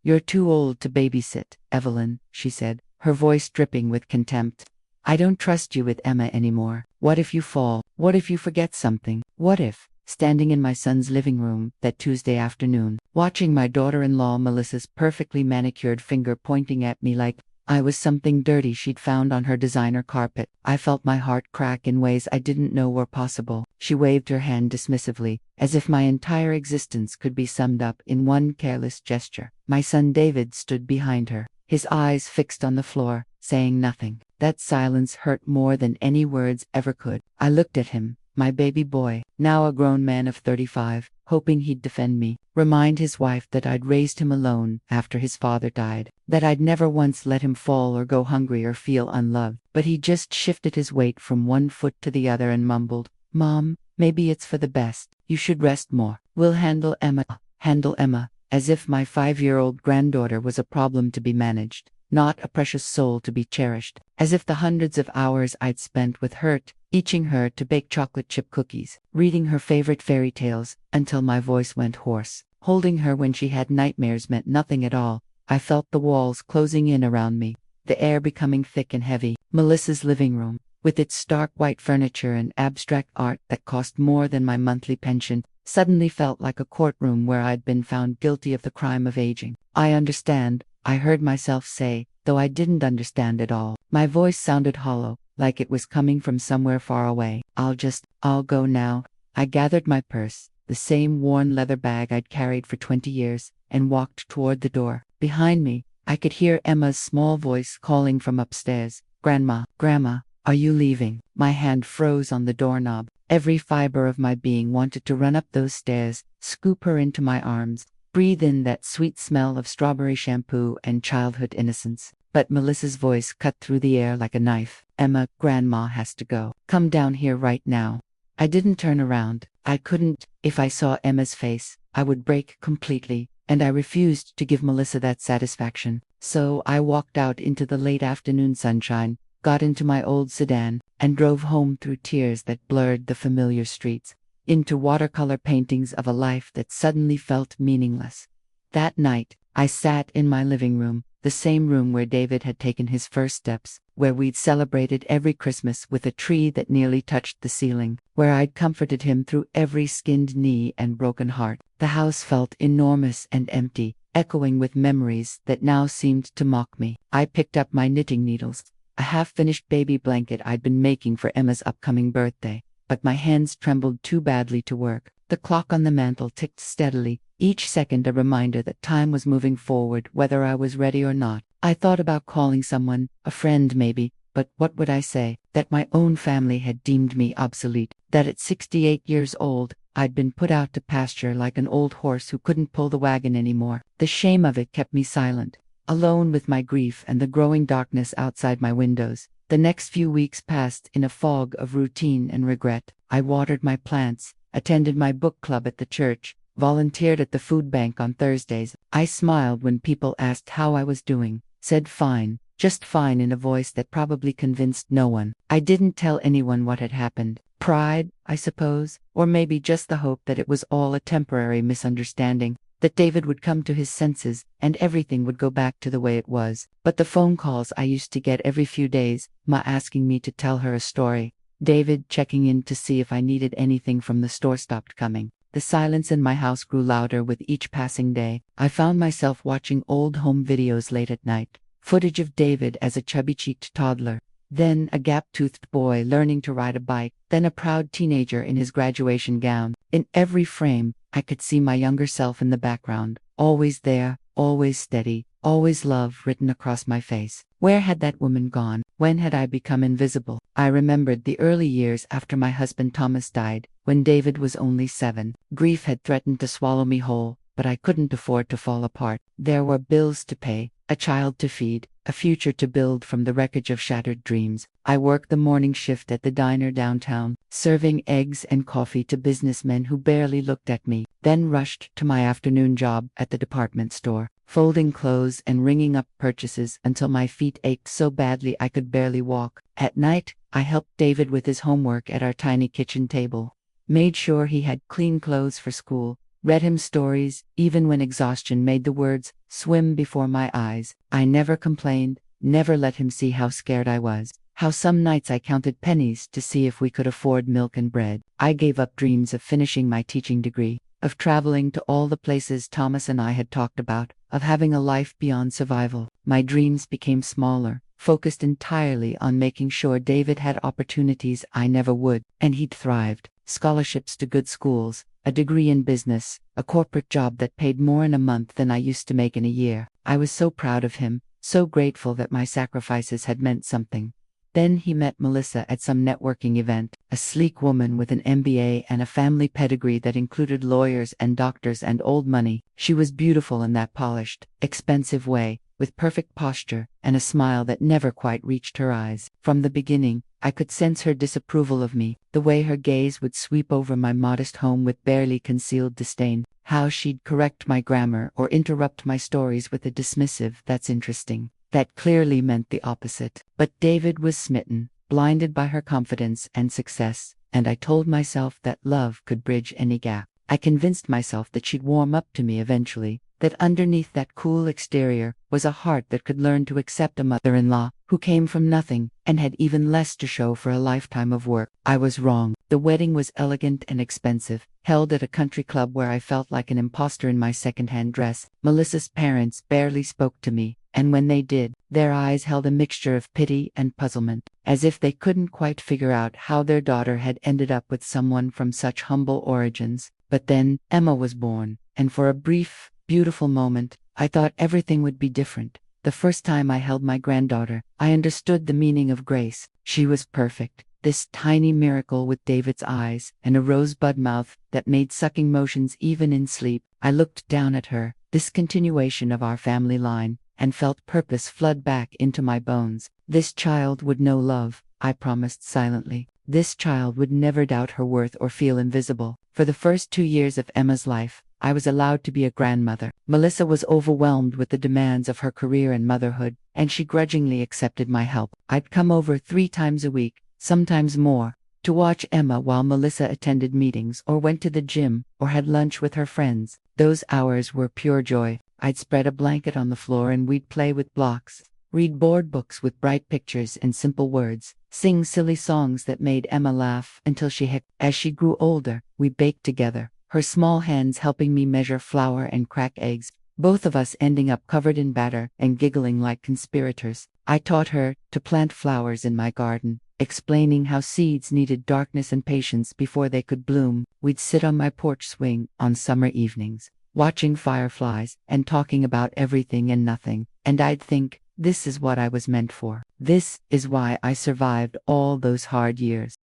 "You're too old to babysit, Evelyn," she said, her voice dripping with contempt. "I don't trust you with Emma anymore. What if you fall? What if you forget something? What if?" Standing in my son's living room that Tuesday afternoon, watching my daughter-in-law Melissa's perfectly manicured finger pointing at me like I was something dirty she'd found on her designer carpet, I felt my heart crack in ways I didn't know were possible. She waved her hand dismissively, as if my entire existence could be summed up in one careless gesture. My son David stood behind her, his eyes fixed on the floor, saying nothing. That silence hurt more than any words ever could. I looked at him, my baby boy, now a grown man of 35, hoping he'd defend me, remind his wife that I'd raised him alone after his father died, that I'd never once let him fall or go hungry or feel unloved. But he just shifted his weight from one foot to the other and mumbled, "Mom, maybe it's for the best. You should rest more. We'll handle Emma." Handle Emma, as if my 5-year-old granddaughter was a problem to be managed, not a precious soul to be cherished, as if the hundreds of hours I'd spent with her, teaching her to bake chocolate chip cookies, reading her favorite fairy tales until my voice went hoarse, holding her when she had nightmares meant nothing at all. I felt the walls closing in around me, the air becoming thick and heavy. Melissa's living room, with its stark white furniture and abstract art that cost more than my monthly pension, suddenly felt like a courtroom where I'd been found guilty of the crime of aging. "I understand," I heard myself say, though I didn't understand at all. My voice sounded hollow, like it was coming from somewhere far away. I'll go now." I gathered my purse, the same worn leather bag I'd carried for 20 years, and walked toward the door. Behind me, I could hear Emma's small voice calling from upstairs, "Grandma, Grandma, are you leaving?" My hand froze on the doorknob. Every fiber of my being wanted to run up those stairs, scoop her into my arms, breathe in that sweet smell of strawberry shampoo and childhood innocence. But Melissa's voice cut through the air like a knife. "Emma, Grandma has to go. Come down here right now." I didn't turn around. I couldn't. If I saw Emma's face, I would break completely, and I refused to give Melissa that satisfaction. So I walked out into the late afternoon sunshine, got into my old sedan, and drove home through tears that blurred the familiar streets, into watercolor paintings of a life that suddenly felt meaningless. That night, I sat in my living room, the same room where David had taken his first steps, where we'd celebrated every Christmas with a tree that nearly touched the ceiling, where I'd comforted him through every skinned knee and broken heart. The house felt enormous and empty, echoing with memories that now seemed to mock me. I picked up my knitting needles, a half-finished baby blanket I'd been making for Emma's upcoming birthday, but my hands trembled too badly to work. The clock on the mantel ticked steadily, each second a reminder that time was moving forward whether I was ready or not. I thought about calling someone, a friend maybe, but what would I say? That my own family had deemed me obsolete, that at 68 years old, I'd been put out to pasture like an old horse who couldn't pull the wagon anymore. The shame of it kept me silent, alone with my grief and the growing darkness outside my windows. The next few weeks passed in a fog of routine and regret. I watered my plants, attended my book club at the church, volunteered at the food bank on Thursdays. I smiled when people asked how I was doing, said fine, just fine in a voice that probably convinced no one. I didn't tell anyone what had happened. Pride, I suppose, or maybe just the hope that it was all a temporary misunderstanding, that David would come to his senses and everything would go back to the way it was. But the phone calls I used to get every few days, Ma asking me to tell her a story, David checking in to see if I needed anything from the store stopped coming. The silence in my house grew louder with each passing day. I found myself watching old home videos late at night, footage of David as a chubby-cheeked toddler, then a gap-toothed boy learning to ride a bike, then a proud teenager in his graduation gown. In every frame, I could see my younger self in the background, always there, always steady, always love written across my face. Where had that woman gone? When had I become invisible? I remembered the early years after my husband Thomas died, when David was only 7. Grief had threatened to swallow me whole, but I couldn't afford to fall apart. There were bills to pay, a child to feed, a future to build from the wreckage of shattered dreams. I worked the morning shift at the diner downtown, serving eggs and coffee to businessmen who barely looked at me, then rushed to my afternoon job at the department store, folding clothes and ringing up purchases until my feet ached so badly I could barely walk. At night, I helped David with his homework at our tiny kitchen table, made sure he had clean clothes for school, read him stories, even when exhaustion made the words swim before my eyes. I never complained, never let him see how scared I was. How some nights I counted pennies to see if we could afford milk and bread. I gave up dreams of finishing my teaching degree, of traveling to all the places Thomas and I had talked about, of having a life beyond survival. My dreams became smaller, focused entirely on making sure David had opportunities I never would, and he'd thrived. Scholarships to good schools, a degree in business, a corporate job that paid more in a month than I used to make in a year. I was so proud of him, so grateful that my sacrifices had meant something. Then he met Melissa at some networking event, a sleek woman with an MBA and a family pedigree that included lawyers and doctors and old money. She was beautiful in that polished, expensive way, with perfect posture and a smile that never quite reached her eyes. From the beginning, I could sense her disapproval of me, the way her gaze would sweep over my modest home with barely concealed disdain, how she'd correct my grammar or interrupt my stories with a dismissive "that's interesting." That clearly meant the opposite. But David was smitten, blinded by her confidence and success, and I told myself that love could bridge any gap. I convinced myself that she'd warm up to me eventually, that underneath that cool exterior was a heart that could learn to accept a mother-in-law who came from nothing and had even less to show for a lifetime of work. I was wrong. The wedding was elegant and expensive, held at a country club where I felt like an imposter in my second-hand dress. Melissa's parents barely spoke to me, and when they did, their eyes held a mixture of pity and puzzlement, as if they couldn't quite figure out how their daughter had ended up with someone from such humble origins. But then, Emma was born, and for a brief, beautiful moment, I thought everything would be different. The first time I held my granddaughter, I understood the meaning of grace. She was perfect, this tiny miracle with David's eyes and a rosebud mouth that made sucking motions even in sleep. I looked down at her, this continuation of our family line, and felt purpose flood back into my bones. This child would know love, I promised silently. This child would never doubt her worth or feel invisible. For the first 2 years of Emma's life, I was allowed to be a grandmother. Melissa was overwhelmed with the demands of her career and motherhood, and she grudgingly accepted my help. I'd come over 3 times a week, sometimes more, to watch Emma while Melissa attended meetings or went to the gym or had lunch with her friends. Those hours were pure joy. I'd spread a blanket on the floor and we'd play with blocks, read board books with bright pictures and simple words, sing silly songs that made Emma laugh until she hiccupped. As she grew older, we baked together, her small hands helping me measure flour and crack eggs, both of us ending up covered in batter and giggling like conspirators. I taught her to plant flowers in my garden, explaining how seeds needed darkness and patience before they could bloom. We'd sit on my porch swing on summer evenings, watching fireflies and talking about everything and nothing, and I'd think, this is what I was meant for. This is why I survived all those hard years.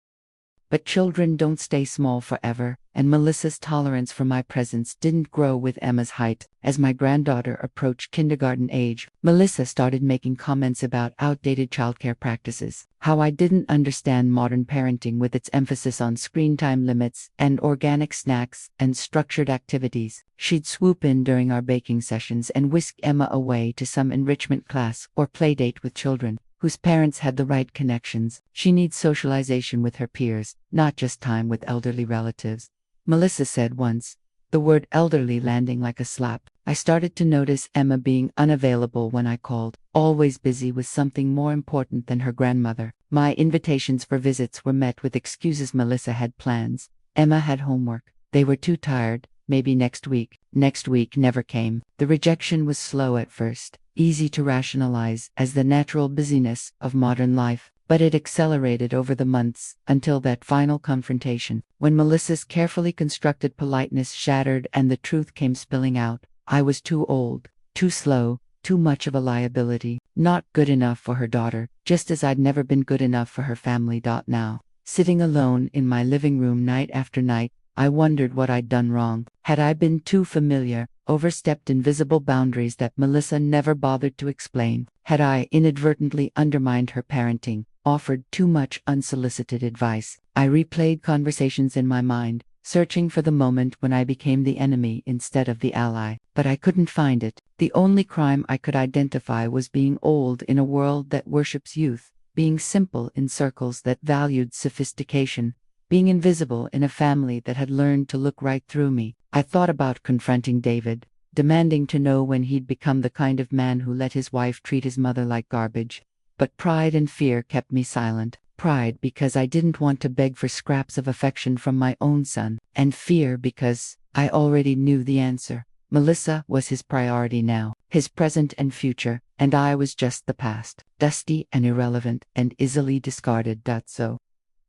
But children don't stay small forever, and Melissa's tolerance for my presence didn't grow with Emma's height. As my granddaughter approached kindergarten age, Melissa started making comments about outdated childcare practices, how I didn't understand modern parenting with its emphasis on screen time limits and organic snacks and structured activities. She'd swoop in during our baking sessions and whisk Emma away to some enrichment class or play date with children whose parents had the right connections. She needs socialization with her peers, not just time with elderly relatives. Melissa said once, the word elderly landing like a slap. I started to notice Emma being unavailable when I called, always busy with something more important than her grandmother. My invitations for visits were met with excuses. Melissa had plans. Emma had homework. They were too tired. Maybe next week. Next week never came. The rejection was slow at first, easy to rationalize as the natural busyness of modern life, but it accelerated over the months until that final confrontation, when Melissa's carefully constructed politeness shattered and the truth came spilling out. I was too old, too slow, too much of a liability, not good enough for her daughter, just as I'd never been good enough for her family. Now, sitting alone in my living room night after night, I wondered what I'd done wrong. Had I been too familiar, overstepped invisible boundaries that Melissa never bothered to explain? Had I inadvertently undermined her parenting, offered too much unsolicited advice? I replayed conversations in my mind, searching for the moment when I became the enemy instead of the ally, but I couldn't find it. The only crime I could identify was being old in a world that worships youth, being simple in circles that valued sophistication, being invisible in a family that had learned to look right through me. I thought about confronting David, demanding to know when he'd become the kind of man who let his wife treat his mother like garbage. But pride and fear kept me silent. Pride because I didn't want to beg for scraps of affection from my own son, and fear because I already knew the answer. Melissa was his priority now, his present and future, and I was just the past, dusty and irrelevant and easily discarded. So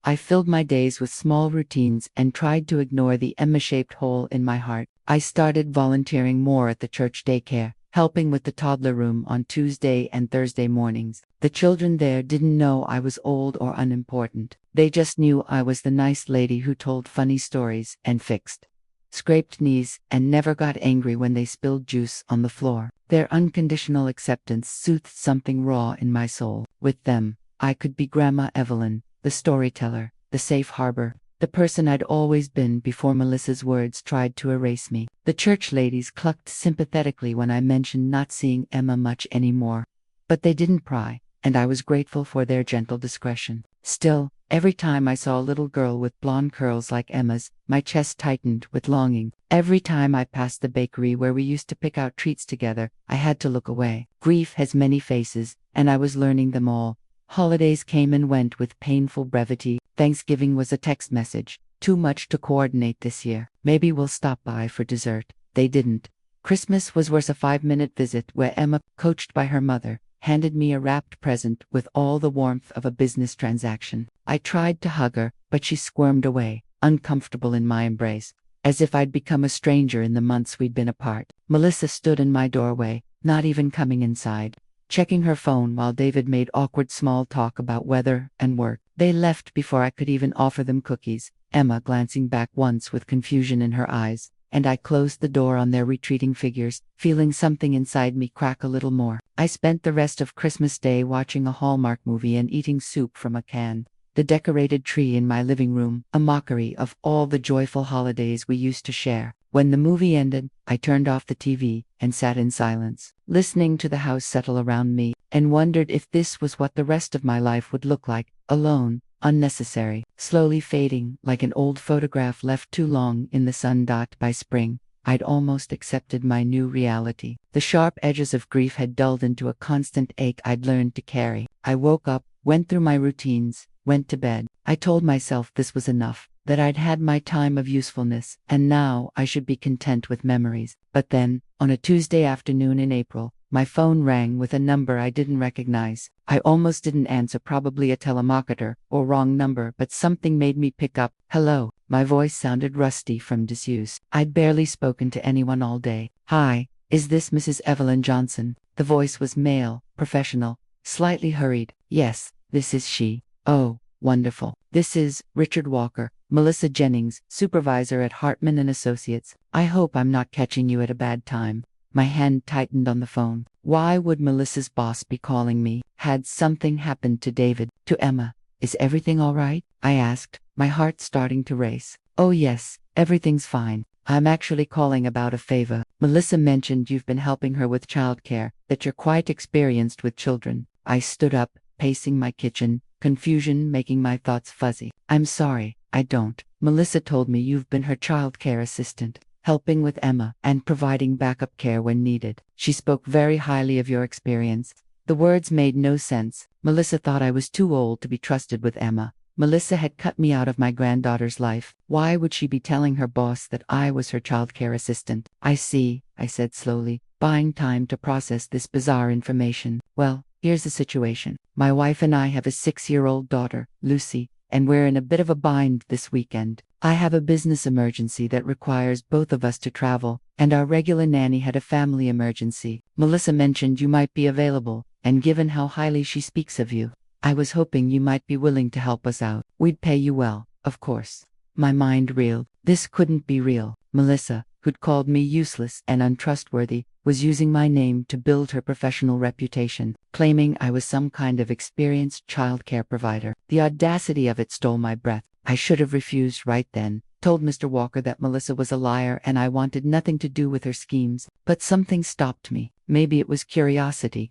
I filled my days with small routines and tried to ignore the Emma-shaped hole in my heart. I started volunteering more at the church daycare, helping with the toddler room on Tuesday and Thursday mornings. The children there didn't know I was old or unimportant. They just knew I was the nice lady who told funny stories and fixed scraped knees and never got angry when they spilled juice on the floor. Their unconditional acceptance soothed something raw in my soul. With them, I could be Grandma Evelyn, the storyteller, the safe harbor, the person I'd always been before Melissa's words tried to erase me. The church ladies clucked sympathetically when I mentioned not seeing Emma much anymore. But they didn't pry, and I was grateful for their gentle discretion. Still, every time I saw a little girl with blonde curls like Emma's, my chest tightened with longing. Every time I passed the bakery where we used to pick out treats together, I had to look away. Grief has many faces, and I was learning them all. Holidays came and went with painful brevity. Thanksgiving was a text message. Too much to coordinate this year. Maybe we'll stop by for dessert. They didn't. Christmas was worse, a 5-minute visit where Emma, coached by her mother, handed me a wrapped present with all the warmth of a business transaction. I tried to hug her, but she squirmed away, uncomfortable in my embrace, as if I'd become a stranger in the months we'd been apart. Melissa stood in my doorway, not even coming inside, checking her phone while David made awkward small talk about weather and work. They left before I could even offer them cookies, Emma glancing back once with confusion in her eyes, and I closed the door on their retreating figures, feeling something inside me crack a little more. I spent the rest of Christmas Day watching a Hallmark movie and eating soup from a can. The decorated tree in my living room, a mockery of all the joyful holidays we used to share. When the movie ended, I turned off the TV and sat in silence, listening to the house settle around me, and wondered if this was what the rest of my life would look like, alone, unnecessary, slowly fading like an old photograph left too long in the sun. By spring, I'd almost accepted my new reality. The sharp edges of grief had dulled into a constant ache I'd learned to carry. I woke up, went through my routines, went to bed. I told myself this was enough, that I'd had my time of usefulness, and now I should be content with memories. But then, on a Tuesday afternoon in April, my phone rang with a number I didn't recognize. I almost didn't answer, probably a telemarketer or wrong number, but something made me pick up. Hello. My voice sounded rusty from disuse. I'd barely spoken to anyone all day. Hi, is this Mrs. Evelyn Johnson? The voice was male, professional, slightly hurried. Yes, this is she. Oh, wonderful. This is Richard Walker, Melissa Jennings, supervisor at Hartman and Associates. I hope I'm not catching you at a bad time. My hand tightened on the phone. Why would Melissa's boss be calling me? Had something happened to David, to Emma? Is everything all right? I asked, my heart starting to race. Oh yes, everything's fine. I'm actually calling about a favor. Melissa mentioned you've been helping her with childcare, that you're quite experienced with children. I stood up, pacing my kitchen, confusion making my thoughts fuzzy. I'm sorry, I don't. Melissa told me you've been her childcare assistant, helping with Emma and providing backup care when needed. She spoke very highly of your experience. The words made no sense. Melissa thought I was too old to be trusted with Emma. Melissa had cut me out of my granddaughter's life. Why would she be telling her boss that I was her childcare assistant? I see, I said slowly, buying time to process this bizarre information. Well, here's the situation. My wife and I have a 6-year-old daughter, Lucy, and we're in a bit of a bind this weekend. I have a business emergency that requires both of us to travel, and our regular nanny had a family emergency. Melissa mentioned you might be available, and given how highly she speaks of you, I was hoping you might be willing to help us out. We'd pay you well, of course. My mind reeled. This couldn't be real. Melissa, who'd called me useless and untrustworthy, was using my name to build her professional reputation, claiming I was some kind of experienced childcare provider. The audacity of it stole my breath. I should have refused right then, told Mr. Walker that Melissa was a liar and I wanted nothing to do with her schemes, but something stopped me. Maybe it was curiosity.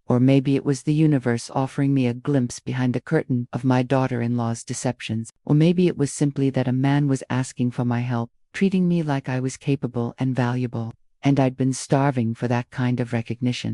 Or maybe it was the universe offering me a glimpse behind the curtain of my daughter-in-law's deceptions. Or maybe it was simply that a man was asking for my help, treating me like I was capable and valuable, and I'd been starving for that kind of recognition.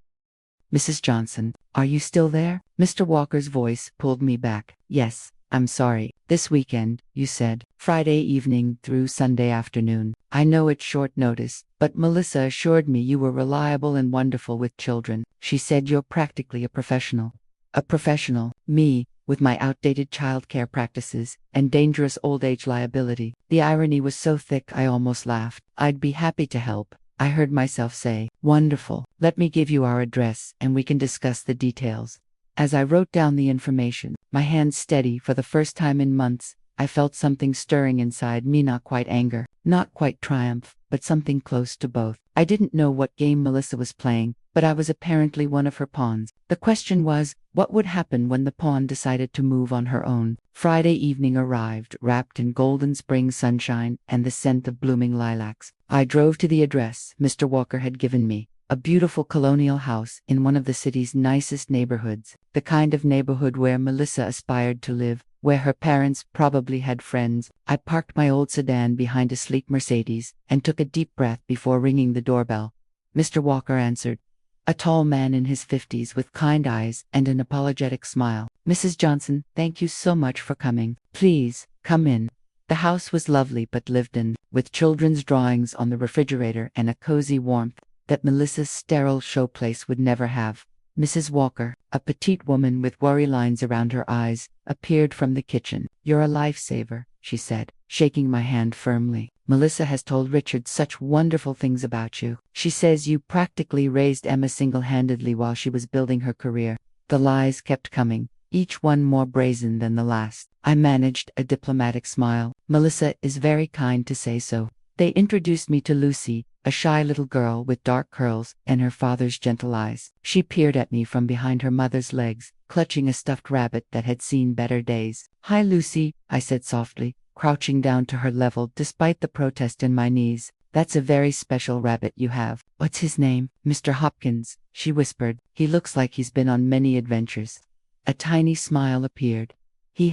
Mrs. Johnson, are you still there? Mr. Walker's voice pulled me back. Yes, I'm sorry. This weekend, you said. Friday evening through Sunday afternoon. I know it's short notice, but Melissa assured me you were reliable and wonderful with children. She said you're practically a professional. A professional, me, with my outdated childcare practices and dangerous old age liability. The irony was so thick I almost laughed. I'd be happy to help, I heard myself say. Wonderful. Let me give you our address and we can discuss the details. As I wrote down the information, my hands steady for the first time in months, I felt something stirring inside me, not quite anger, not quite triumph, but something close to both. I didn't know what game Melissa was playing, but I was apparently one of her pawns. The question was, what would happen when the pawn decided to move on her own? Friday evening arrived, wrapped in golden spring sunshine and the scent of blooming lilacs. I drove to the address Mr. Walker had given me. A beautiful colonial house in one of the city's nicest neighborhoods, the kind of neighborhood where Melissa aspired to live, where her parents probably had friends. I parked my old sedan behind a sleek Mercedes and took a deep breath before ringing the doorbell. Mr. Walker answered, a tall man in his 50s with kind eyes and an apologetic smile. Mrs. Johnson, thank you so much for coming. Please, come in. The house was lovely but lived in, with children's drawings on the refrigerator and a cozy warmth that Melissa's sterile showplace would never have. Mrs. Walker, a petite woman with worry lines around her eyes, appeared from the kitchen. You're a lifesaver, she said, shaking my hand firmly. Melissa has told Richard such wonderful things about you. She says you practically raised Emma single-handedly while she was building her career. The lies kept coming, each one more brazen than the last. I managed a diplomatic smile. Melissa is very kind to say so. They introduced me to Lucy, a shy little girl with dark curls and her father's gentle eyes. She peered at me from behind her mother's legs, clutching a stuffed rabbit that had seen better days. Hi, Lucy, I said softly, crouching down to her level despite the protest in my knees. That's a very special rabbit you have. What's his name? Mr. Hopkins, she whispered. He looks like he's been on many adventures. A tiny smile appeared. He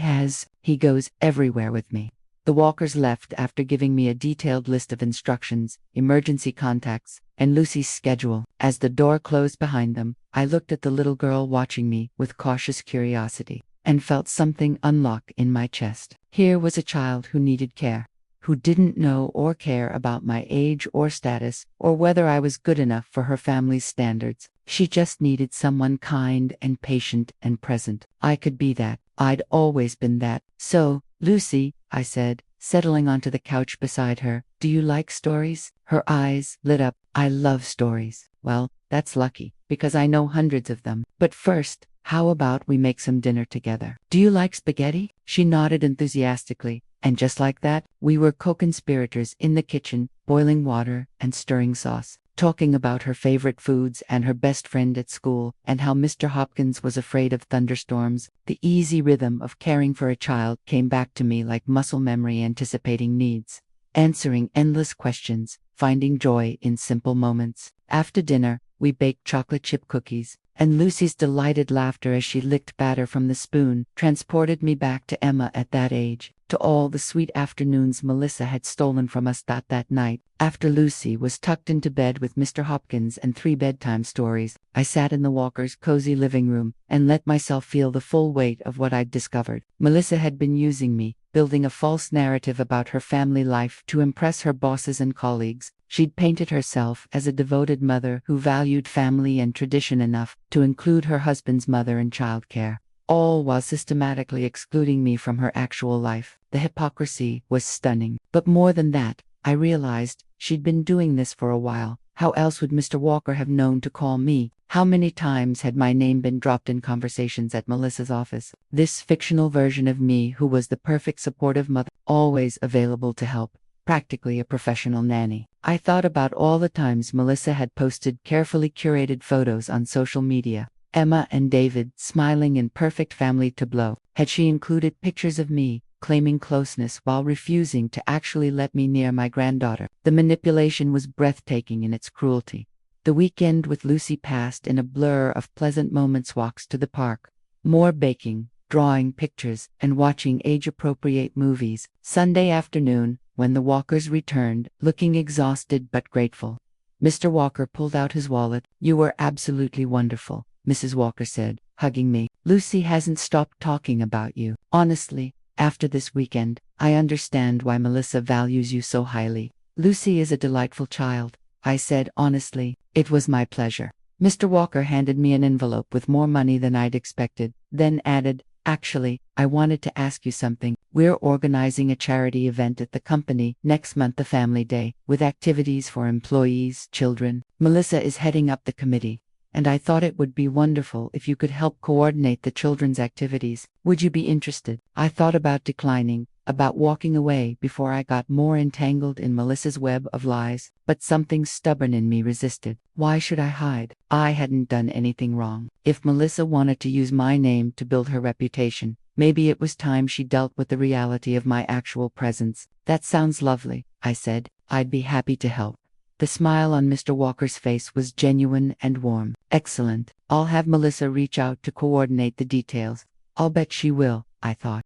goes everywhere with me. The Walkers left after giving me a detailed list of instructions, emergency contacts, and Lucy's schedule. As the door closed behind them, I looked at the little girl watching me with cautious curiosity, and felt something unlock in my chest. Here was a child who needed care, who didn't know or care about my age or status, or whether I was good enough for her family's standards. She just needed someone kind and patient and present. I could be that. I'd always been that. So, Lucy, I said, settling onto the couch beside her, do you like stories? Her eyes lit up. I love stories. Well, that's lucky, because I know hundreds of them. But first, how about we make some dinner together? Do you like spaghetti? She nodded enthusiastically, and just like that, we were co-conspirators in the kitchen, boiling water and stirring sauce, talking about her favorite foods and her best friend at school, and how Mr. Hopkins was afraid of thunderstorms. The easy rhythm of caring for a child came back to me like muscle memory, anticipating needs, answering endless questions, finding joy in simple moments. After dinner, we baked chocolate chip cookies, and Lucy's delighted laughter as she licked batter from the spoon transported me back to Emma at that age, to all the sweet afternoons Melissa had stolen from us that night. After Lucy was tucked into bed with Mr. Hopkins and 3 bedtime stories, I sat in the Walkers' cozy living room and let myself feel the full weight of what I'd discovered. Melissa had been using me, building a false narrative about her family life to impress her bosses and colleagues. She'd painted herself as a devoted mother who valued family and tradition enough to include her husband's mother in childcare, all while systematically excluding me from her actual life. The hypocrisy was stunning. But more than that, I realized she'd been doing this for a while. How else would Mr. Walker have known to call me? How many times had my name been dropped in conversations at Melissa's office? This fictional version of me who was the perfect supportive mother, always available to help, practically a professional nanny. I thought about all the times Melissa had posted carefully curated photos on social media. Emma and David smiling in perfect family tableau. Had she included pictures of me, claiming closeness while refusing to actually let me near my granddaughter? The manipulation was breathtaking in its cruelty. The weekend with Lucy passed in a blur of pleasant moments, walks to the park, more baking, drawing pictures, and watching age-appropriate movies. Sunday afternoon, when the Walkers returned, looking exhausted but grateful. Mr. Walker pulled out his wallet. "You were absolutely wonderful," Mrs. Walker said, hugging me. "Lucy hasn't stopped talking about you. Honestly, after this weekend, I understand why Melissa values you so highly. Lucy is a delightful child," I said honestly. "It was my pleasure." Mr. Walker handed me an envelope with more money than I'd expected, then added, "Actually, I wanted to ask you something. We're organizing a charity event at the company next month, the Family Day, with activities for employees, children. Melissa is heading up the committee, and I thought it would be wonderful if you could help coordinate the children's activities. Would you be interested?" I thought about declining, about walking away before I got more entangled in Melissa's web of lies, but something stubborn in me resisted. Why should I hide? I hadn't done anything wrong. If Melissa wanted to use my name to build her reputation, maybe it was time she dealt with the reality of my actual presence. "That sounds lovely," I said. "I'd be happy to help." The smile on Mr. Walker's face was genuine and warm. "Excellent. I'll have Melissa reach out to coordinate the details." "I'll bet she will," I thought.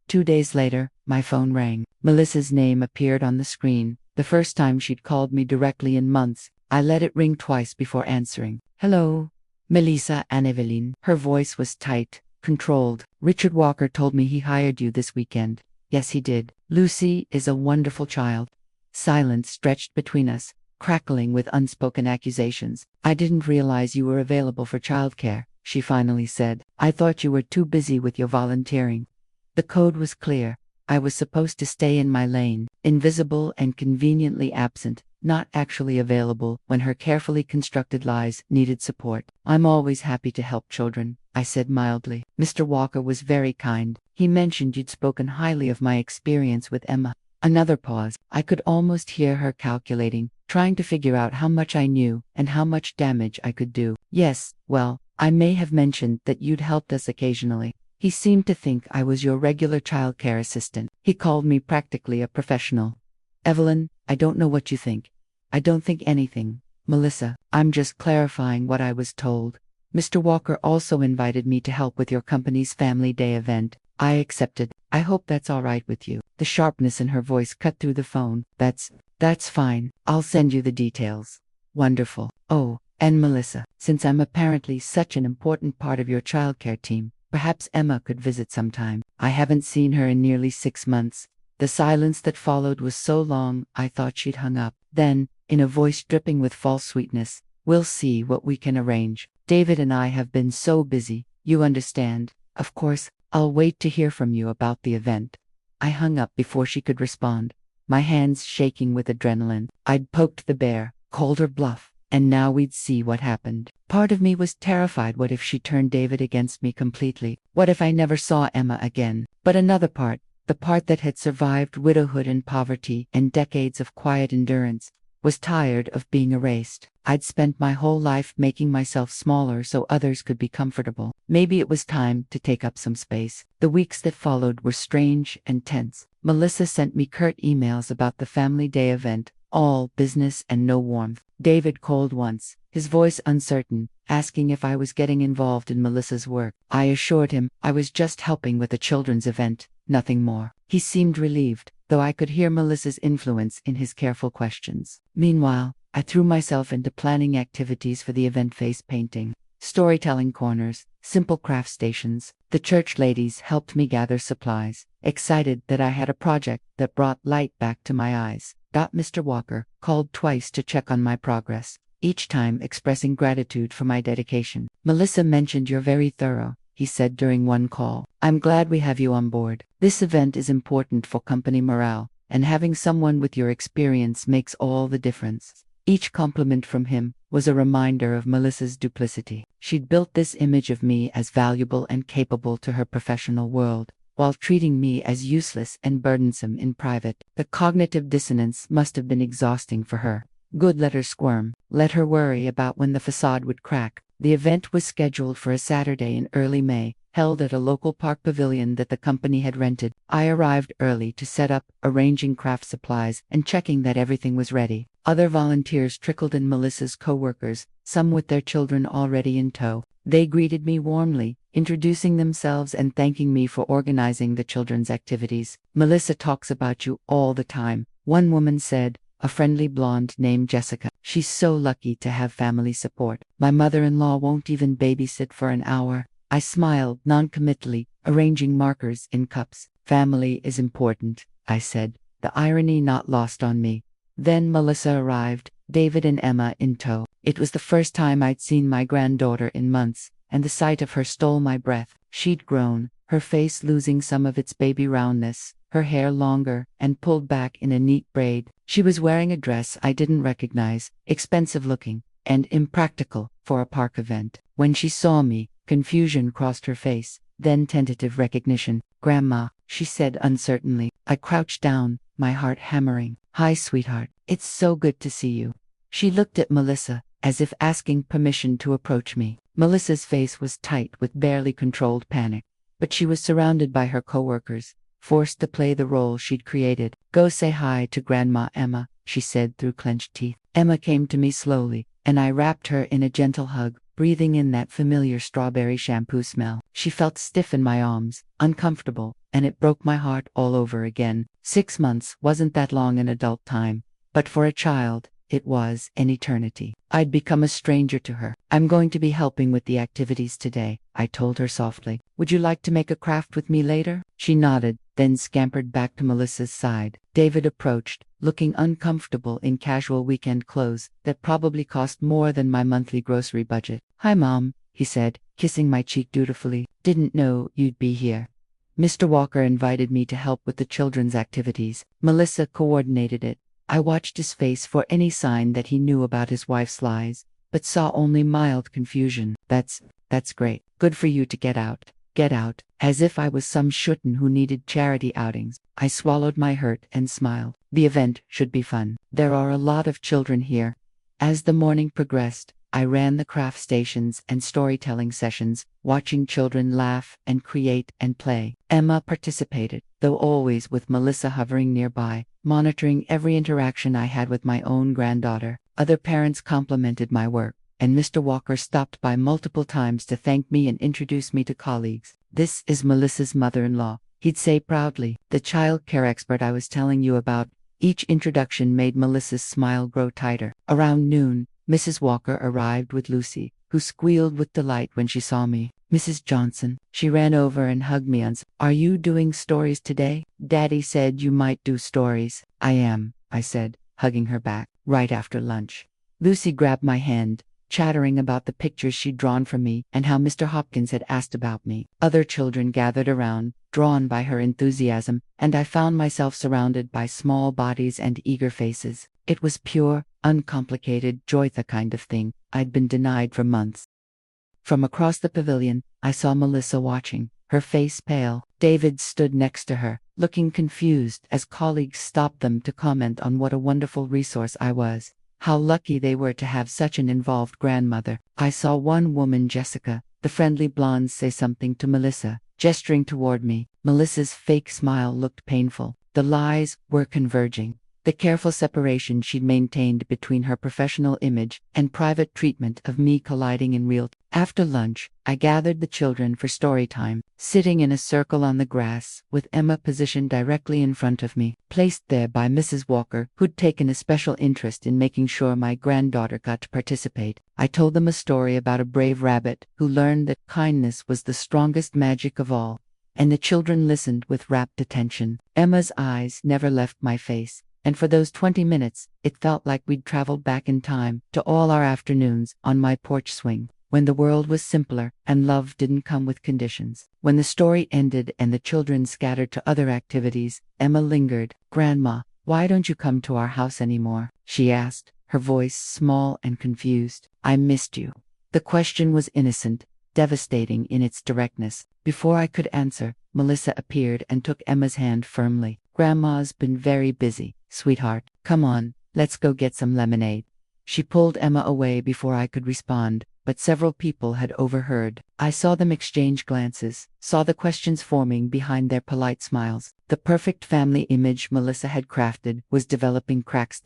2 days later, my phone rang. Melissa's name appeared on the screen, the first time she'd called me directly in months. I let it ring twice before answering. "Hello, Melissa and Evelyn." Her voice was tight, controlled. "Richard Walker told me he hired you this weekend." "Yes, he did. Lucy is a wonderful child." Silence stretched between us, crackling with unspoken accusations. "I didn't realize you were available for childcare," she finally said. "I thought you were too busy with your volunteering." The code was clear. I was supposed to stay in my lane, invisible and conveniently absent, not actually available when her carefully constructed lies needed support. "I'm always happy to help children," I said mildly. "Mr. Walker was very kind. He mentioned you'd spoken highly of my experience with Emma." Another pause. I could almost hear her calculating, trying to figure out how much I knew and how much damage I could do. "Yes, well, I may have mentioned that you'd helped us occasionally. He seemed to think I was your regular childcare assistant. He called me practically a professional." "Evelyn, I don't know what you think." "I don't think anything, Melissa. I'm just clarifying what I was told. Mr. Walker also invited me to help with your company's Family Day event." I accepted. "I hope that's all right with you." The sharpness in her voice cut through the phone. That's fine. I'll send you the details." "Wonderful. Oh, and Melissa, since I'm apparently such an important part of your childcare team, perhaps Emma could visit sometime. I haven't seen her in nearly 6 months." The silence that followed was so long, I thought she'd hung up. Then, in a voice dripping with false sweetness, "We'll see what we can arrange. David and I have been so busy, you understand. Of course, I'll wait to hear from you about the event." I hung up before she could respond, my hands shaking with adrenaline. I'd poked the bear, called her bluff, and now we'd see what happened. Part of me was terrified. What if she turned David against me completely? What if I never saw Emma again? But another part, the part that had survived widowhood and poverty and decades of quiet endurance, was tired of being erased. I'd spent my whole life making myself smaller so others could be comfortable. Maybe it was time to take up some space. The weeks that followed were strange and tense. Melissa sent me curt emails about the Family Day event, all business and no warmth. David called once, his voice uncertain, asking if I was getting involved in Melissa's work. I assured him I was just helping with a children's event, nothing more. He seemed relieved, though I could hear Melissa's influence in his careful questions. Meanwhile, I threw myself into planning activities for the event: face painting, storytelling corners, simple craft stations. The church ladies helped me gather supplies, excited that I had a project that brought light back to my eyes. Mr. Walker called twice to check on my progress, each time expressing gratitude for my dedication. "Melissa mentioned you're very thorough," he said during one call. "I'm glad we have you on board. This event is important for company morale, and having someone with your experience makes all the difference." Each compliment from him was a reminder of Melissa's duplicity. She'd built this image of me as valuable and capable to her professional world, while treating me as useless and burdensome in private. The cognitive dissonance must have been exhausting for her. Good, let her squirm, let her worry about when the facade would crack. The event was scheduled for a Saturday in early May, held at a local park pavilion that the company had rented. I arrived early to set up, arranging craft supplies, and checking that everything was ready. Other volunteers trickled in, Melissa's co-workers, some with their children already in tow. They greeted me warmly, introducing themselves and thanking me for organizing the children's activities. "Melissa talks about you all the time," one woman said, a friendly blonde named Jessica. "She's so lucky to have family support. My mother-in-law won't even babysit for an hour." I smiled noncommittally, arranging markers in cups. "Family is important," I said, the irony not lost on me. Then Melissa arrived, David and Emma in tow. It was the first time I'd seen my granddaughter in months, and the sight of her stole my breath. She'd grown, her face losing some of its baby roundness, her hair longer and pulled back in a neat braid. She was wearing a dress I didn't recognize, expensive looking and impractical for a park event. When she saw me, confusion crossed her face, then tentative recognition. "Grandma," she said uncertainly. I crouched down, my heart hammering. "Hi, sweetheart. It's so good to see you." She looked at Melissa, as if asking permission to approach me. Melissa's face was tight with barely controlled panic, but she was surrounded by her coworkers, forced to play the role she'd created. "Go say hi to Grandma Emma," she said through clenched teeth. Emma came to me slowly, and I wrapped her in a gentle hug, breathing in that familiar strawberry shampoo smell. She felt stiff in my arms, uncomfortable, and it broke my heart all over again. 6 months wasn't that long in adult time, but for a child, it was an eternity. I'd become a stranger to her. "I'm going to be helping with the activities today," I told her softly. "Would you like to make a craft with me later?" She nodded, then scampered back to Melissa's side. David approached, looking uncomfortable in casual weekend clothes that probably cost more than my monthly grocery budget. "Hi, Mom," he said, kissing my cheek dutifully. "Didn't know you'd be here." Mr. Walker invited me to help with the children's activities. Melissa coordinated it. I watched his face for any sign that he knew about his wife's lies, but saw only mild confusion. That's great. Good for you to get out." Get out, as if I was some shouldn' who needed charity outings. I swallowed my hurt and smiled. The event should be fun. There are a lot of children here. As the morning progressed, I ran the craft stations and storytelling sessions, watching children laugh and create and play. Emma participated, though always with Melissa hovering nearby, monitoring every interaction I had with my own granddaughter. Other parents complimented my work, and Mr. Walker stopped by multiple times to thank me and introduce me to colleagues. "This is Melissa's mother-in-law," he'd say proudly, "the child care expert I was telling you about." Each introduction made Melissa's smile grow tighter. Around noon, Mrs. Walker arrived with Lucy, who squealed with delight when she saw me. "Mrs. Johnson." She ran over and hugged me. "Are you doing stories today? Daddy said you might do stories." "I am," I said, hugging her back. "Right after lunch." Lucy grabbed my hand, chattering about the pictures she'd drawn for me and how Mr. Hopkins had asked about me. Other children gathered around, drawn by her enthusiasm, and I found myself surrounded by small bodies and eager faces. It was pure, uncomplicated joy, the kind of thing I'd been denied for months. From across the pavilion, I saw Melissa watching, her face pale. David stood next to her, looking confused as colleagues stopped them to comment on what a wonderful resource I was. How lucky they were to have such an involved grandmother. I saw one woman, Jessica, the friendly blonde, say something to Melissa, gesturing toward me. Melissa's fake smile looked painful. The lies were converging. The careful separation she'd maintained between her professional image and private treatment of me colliding in real. After lunch, I gathered the children for story time, sitting in a circle on the grass, with Emma positioned directly in front of me, placed there by Mrs. Walker, who'd taken a special interest in making sure my granddaughter got to participate. I told them a story about a brave rabbit who learned that kindness was the strongest magic of all, and the children listened with rapt attention. Emma's eyes never left my face, and for those 20 minutes, it felt like we'd traveled back in time to all our afternoons on my porch swing, when the world was simpler and love didn't come with conditions. When the story ended and the children scattered to other activities, Emma lingered. "Grandma, why don't you come to our house anymore?" she asked, her voice small and confused. "I missed you." The question was innocent, devastating in its directness. Before I could answer, Melissa appeared and took Emma's hand firmly. "Grandma's been very busy, sweetheart. Come on, let's go get some lemonade." She pulled Emma away before I could respond, but several people had overheard. I saw them exchange glances, saw the questions forming behind their polite smiles. The perfect family image Melissa had crafted was developing cracks.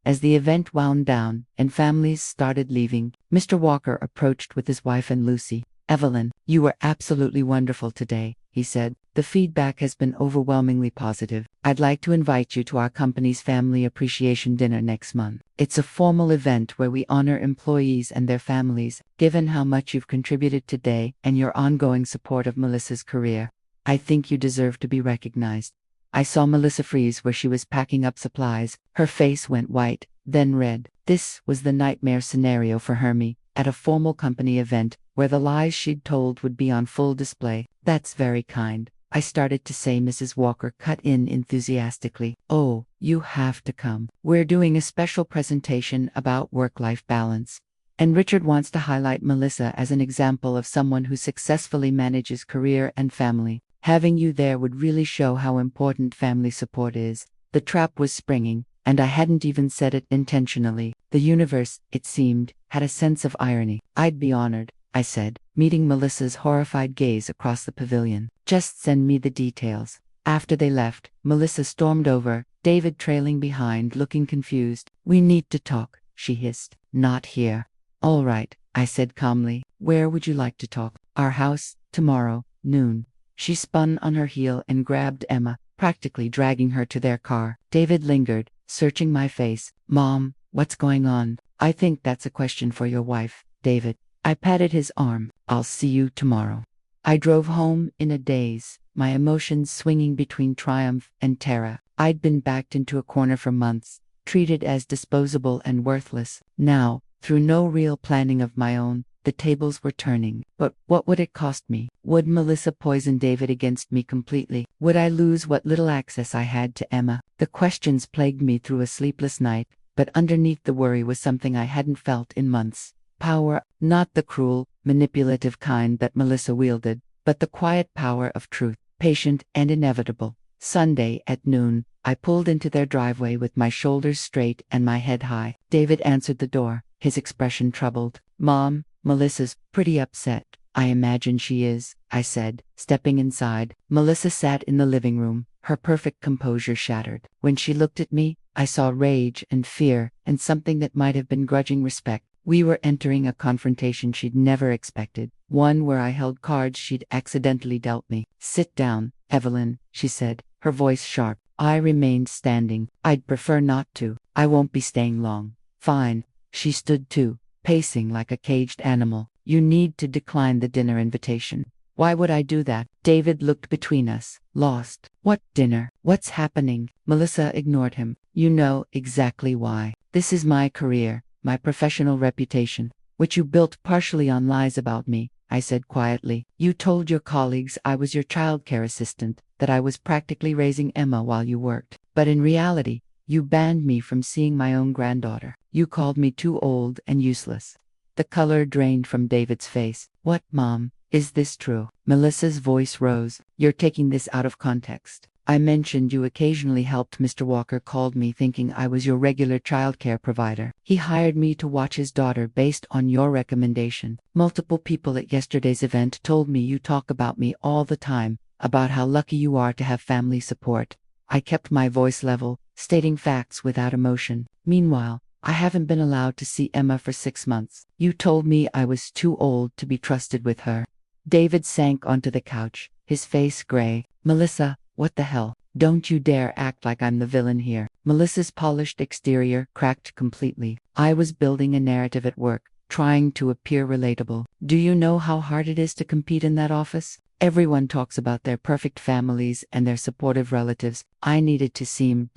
As the event wound down and families started leaving, Mr. Walker approached with his wife and Lucy. "Evelyn, you were absolutely wonderful today," he said. "The feedback has been overwhelmingly positive. I'd like to invite you to our company's Family Appreciation Dinner next month. It's a formal event where we honor employees and their families, given how much you've contributed today and your ongoing support of Melissa's career. I think you deserve to be recognized." I saw Melissa freeze where she was packing up supplies. Her face went white, then red. This was the nightmare scenario for Hermie, at a formal company event, where the lies she'd told would be on full display. "That's very kind," I started to say. Mrs. Walker cut in enthusiastically. "Oh, you have to come. We're doing a special presentation about work-life balance. And Richard wants to highlight Melissa as an example of someone who successfully manages career and family. Having you there would really show how important family support is." The trap was springing, and I hadn't even said it intentionally. The universe, it seemed, had a sense of irony. "I'd be honored," I said, meeting Melissa's horrified gaze across the pavilion. "Just send me the details." After they left, Melissa stormed over, David trailing behind, looking confused. "We need to talk," she hissed. "Not here." "All right," I said calmly. "Where would you like to talk?" "Our house, tomorrow, noon." She spun on her heel and grabbed Emma, practically dragging her to their car. David lingered, searching my face. "Mom, what's going on?" "I think that's a question for your wife, David." I patted his arm. "I'll see you tomorrow." I drove home in a daze, my emotions swinging between triumph and terror. I'd been backed into a corner for months, treated as disposable and worthless. Now, through no real planning of my own, the tables were turning. But what would it cost me? Would Melissa poison David against me completely? Would I lose what little access I had to Emma? The questions plagued me through a sleepless night, but underneath the worry was something I hadn't felt in months. Power, not the cruel, manipulative kind that Melissa wielded, but the quiet power of truth, patient and inevitable. Sunday at noon, I pulled into their driveway with my shoulders straight and my head high. David answered the door, his expression troubled. "Mom, Melissa's pretty upset." "I imagine she is," I said, stepping inside. Melissa sat in the living room, her perfect composure shattered. When she looked at me, I saw rage and fear, and something that might have been grudging respect. We were entering a confrontation she'd never expected, one where I held cards she'd accidentally dealt me. "Sit down, Evelyn," she said, her voice sharp. I remained standing. "I'd prefer not to. I won't be staying long." "Fine." She stood too, pacing like a caged animal. "You need to decline the dinner invitation." "Why would I do that?" David looked between us, lost. "What dinner? What's happening?" Melissa ignored him. "You know exactly why. This is my career, my professional reputation, which you built partially on lies about me," I said quietly. "You told your colleagues I was your childcare assistant, that I was practically raising Emma while you worked. But in reality, you banned me from seeing my own granddaughter. You called me too old and useless." The color drained from David's face. "What, Mom? Is this true?" Melissa's voice rose. "You're taking this out of context. I mentioned you occasionally helped. Mr. Walker called me thinking I was your regular childcare provider. He hired me to watch his daughter based on your recommendation. Multiple people at yesterday's event told me you talk about me all the time, about how lucky you are to have family support." I kept my voice level, stating facts without emotion. "Meanwhile, I haven't been allowed to see Emma for 6 months. You told me I was too old to be trusted with her." David sank onto the couch, his face gray. "Melissa, what the hell? Don't you dare act like I'm the villain here." Melissa's polished exterior cracked completely. "I was building a narrative at work, trying to appear relatable. Do you know how hard it is to compete in that office? Everyone talks about their perfect families and their supportive relatives. I needed to seem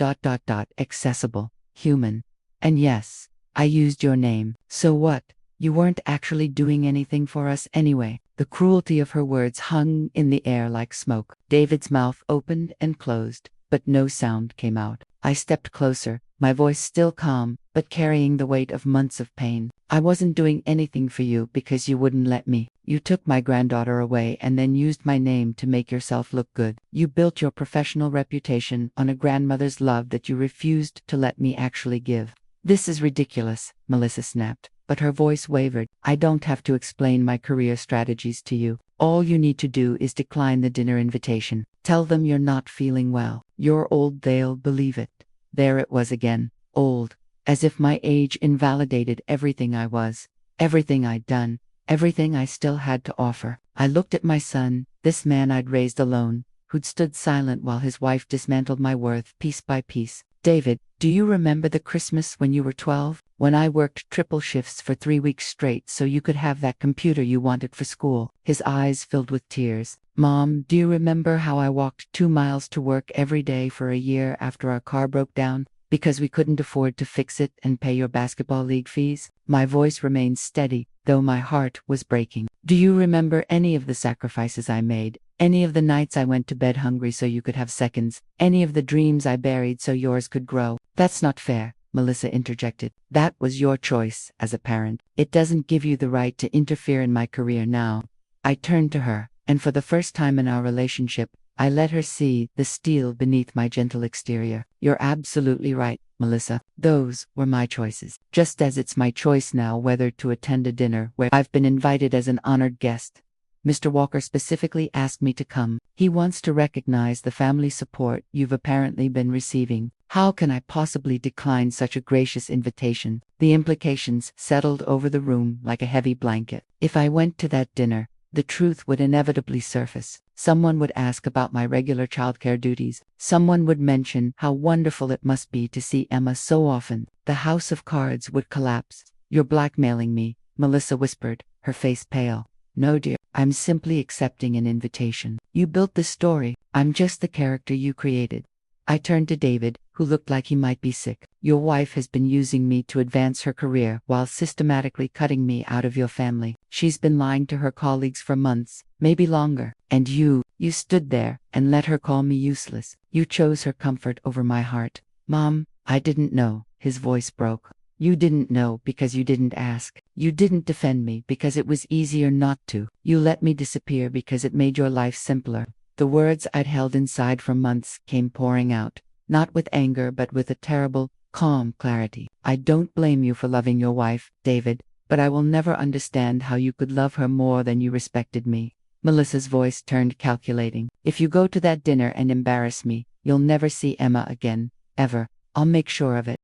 accessible, human. And yes, I used your name. So what? You weren't actually doing anything for us anyway." The cruelty of her words hung in the air like smoke. David's mouth opened and closed, but no sound came out. I stepped closer, my voice still calm, but carrying the weight of months of pain. "I wasn't doing anything for you because you wouldn't let me. You took my granddaughter away and then used my name to make yourself look good. You built your professional reputation on a grandmother's love that you refused to let me actually give." "This is ridiculous," Melissa snapped. but her voice wavered. I don't have to explain my career strategies to you. All you need to do is decline the dinner invitation. Tell them you're not feeling well. You're old, they'll believe it. There it was again. Old. As if my age invalidated everything I was, everything I'd done, everything I still had to offer. I looked at my son, this man I'd raised alone, who'd stood silent while his wife dismantled my worth piece by piece. David, do you remember the Christmas when you were 12? When I worked triple shifts for 3 weeks straight so you could have that computer you wanted for school? His eyes filled with tears. Mom, do you remember how I walked 2 miles to work every day for a year after our car broke down? Because we couldn't afford to fix it and pay your basketball league fees? My voice remained steady, though my heart was breaking. Do you remember any of the sacrifices I made? Any of the nights I went to bed hungry so you could have seconds? Any of the dreams I buried so yours could grow? That's not fair, Melissa interjected. That was your choice as a parent. It doesn't give you the right to interfere in my career now. I turned to her, and for the first time in our relationship, I let her see the steel beneath my gentle exterior. You're absolutely right, Melissa. Those were my choices. Just as it's my choice now whether to attend a dinner where I've been invited as an honored guest. Mr. Walker specifically asked me to come. He wants to recognize the family support you've apparently been receiving. How can I possibly decline such a gracious invitation? The implications settled over the room like a heavy blanket. If I went to that dinner, the truth would inevitably surface. Someone would ask about my regular childcare duties. Someone would mention how wonderful it must be to see Emma so often. The house of cards would collapse. You're blackmailing me, Melissa whispered, her face pale. No, dear, I'm simply accepting an invitation. You built this story. I'm just the character you created. I turned to David, who looked like he might be sick. Your wife has been using me to advance her career while systematically cutting me out of your family. She's been lying to her colleagues for months, maybe longer. And you stood there and let her call me useless. You chose her comfort over my heart. Mom, I didn't know. His voice broke. You didn't know because you didn't ask. You didn't defend me because it was easier not to. You let me disappear because it made your life simpler. The words I'd held inside for months came pouring out, not with anger but with a terrible, calm clarity. I don't blame you for loving your wife, David, but I will never understand how you could love her more than you respected me. Melissa's voice turned calculating. If you go to that dinner and embarrass me, you'll never see Emma again, ever. I'll make sure of it.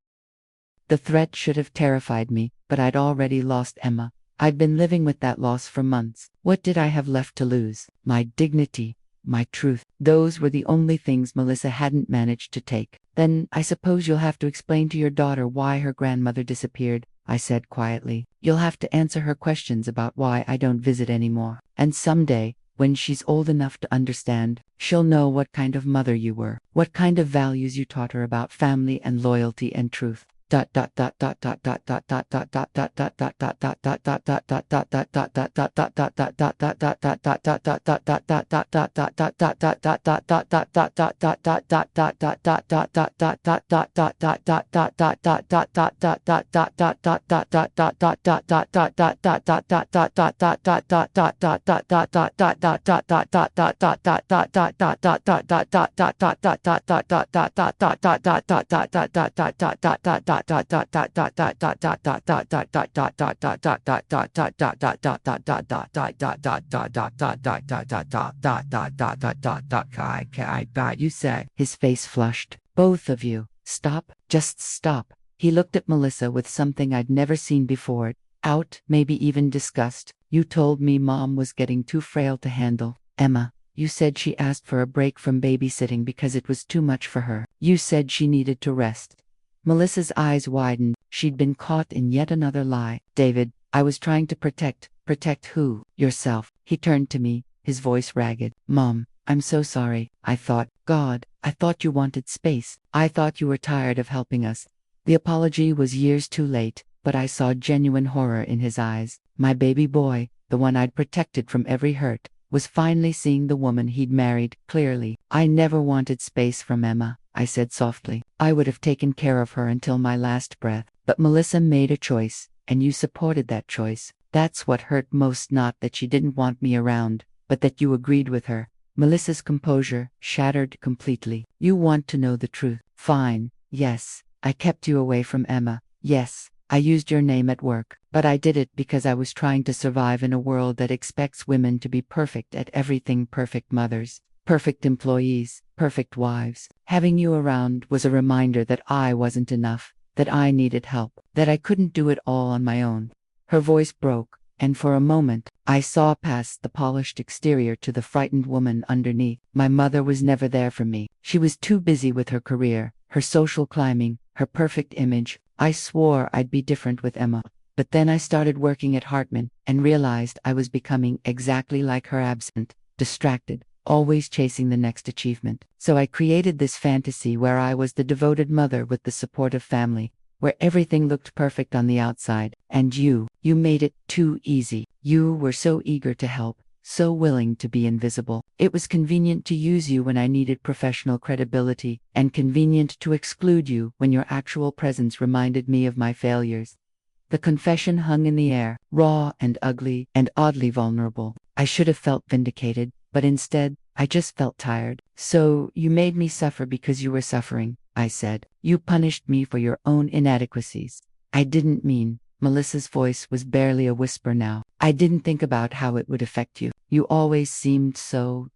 The threat should have terrified me, but I'd already lost Emma. I'd been living with that loss for months. What did I have left to lose? My dignity. My truth. Those were the only things Melissa hadn't managed to take. Then I suppose you'll have to explain to your daughter why her grandmother disappeared, I said quietly. You'll have to answer her questions about why I don't visit anymore. And someday, when she's old enough to understand, she'll know what kind of mother you were, what kind of values you taught her about family and loyalty and truth. You say. His face flushed. Both of you. Stop. Just stop. He looked at Melissa with something I'd never seen before. Out, maybe even disgust. You told me Mom was getting too frail to handle. Emma. You said she asked for a break from babysitting because it was too much for her. You said she needed to rest. Melissa's eyes widened. She'd been caught in yet another lie. David, I was trying to protect. Protect who? Yourself. He turned to me, his voice ragged. Mom, I'm so sorry. I thought, God, I thought you wanted space. I thought you were tired of helping us. The apology was years too late, but I saw genuine horror in his eyes. My baby boy, the one I'd protected from every hurt, was finally seeing the woman he'd married clearly. I never wanted space from Emma, I said softly. I would have taken care of her until my last breath. But Melissa made a choice, and you supported that choice. That's what hurt most, not that she didn't want me around, but that you agreed with her. Melissa's composure shattered completely. You want to know the truth. Fine. Yes, I kept you away from Emma. Yes, I used your name at work, but I did it because I was trying to survive in a world that expects women to be perfect at everything. Perfect mothers, perfect employees, perfect wives. Having you around was a reminder that I wasn't enough, that I needed help, that I couldn't do it all on my own." Her voice broke, and for a moment, I saw past the polished exterior to the frightened woman underneath. My mother was never there for me. She was too busy with her career, her social climbing, her perfect image. I swore I'd be different with Emma. But then I started working at Hartman and realized I was becoming exactly like her, absent, distracted, always chasing the next achievement. So I created this fantasy where I was the devoted mother with the supportive family, where everything looked perfect on the outside. And you made it too easy. You were so eager to help, so willing to be invisible. It was convenient to use you when I needed professional credibility, and convenient to exclude you when your actual presence reminded me of my failures. The confession hung in the air, raw and ugly and oddly vulnerable. I should have felt vindicated, but instead, I just felt tired. "So you made me suffer because you were suffering," I said. "You punished me for your own inadequacies." "I didn't mean." Melissa's voice was barely a whisper now. "I didn't think about how it would affect you. You always seemed so